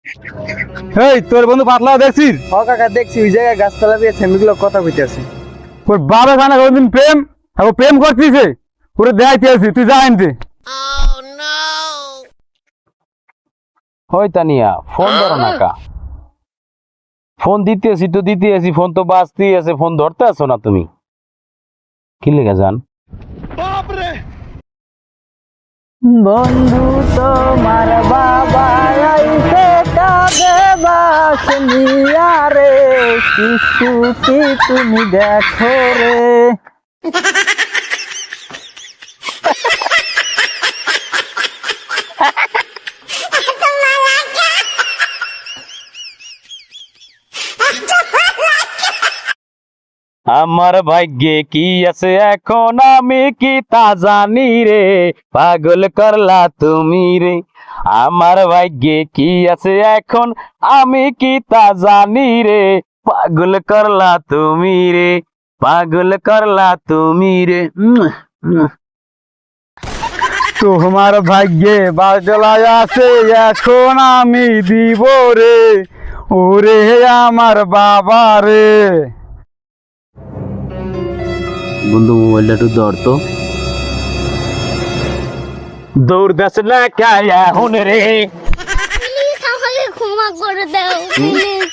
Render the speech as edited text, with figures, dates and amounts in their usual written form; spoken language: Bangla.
এই তোর বন্ধু পাতলা দেখছিস? হ কাকা দেখছি ওই জায়গায় গাছতলা দিয়ে সেমিগুলো কথা কইতেছে। ওর বাবা খানা কোনদিন প্রেম এখন প্রেম করতিছে, ওরে দেখাইতে আসি, তুই যা আনতে। হয় তানিয়া ফোন ধরো না কা? ফোন দিতেছি তো দিতেছি, ফোন তো বাজতেই আছে, ফোন ধরতে আছো না তুমি? কি লেগে যান? বন্ধু তোমার বাবা আইছে কাঁদে বাস নিয়া রে, কিছু কি তুমি দেখো রে। আমার ভাগ্যে কি আছে এখন আমি কি তা জানি রে, পাগল করলা তুমি রে। আমার ভাগ্যে কি আছে এখন আমি কি তা জানি রে, পাগল করলা তুমি রে, পাগল করলা তুমি রে। তোমার ভাগ্যে বাজলায় আছে এখন আমি দিব রে, ওরে আমার বাবা রে। বন্ধু মোবাইলটা একটু ধর তো। দৌড় দাস না কায়া হুন রে। প্লিজ আমাকে ক্ষমা করে দাও প্লিজ।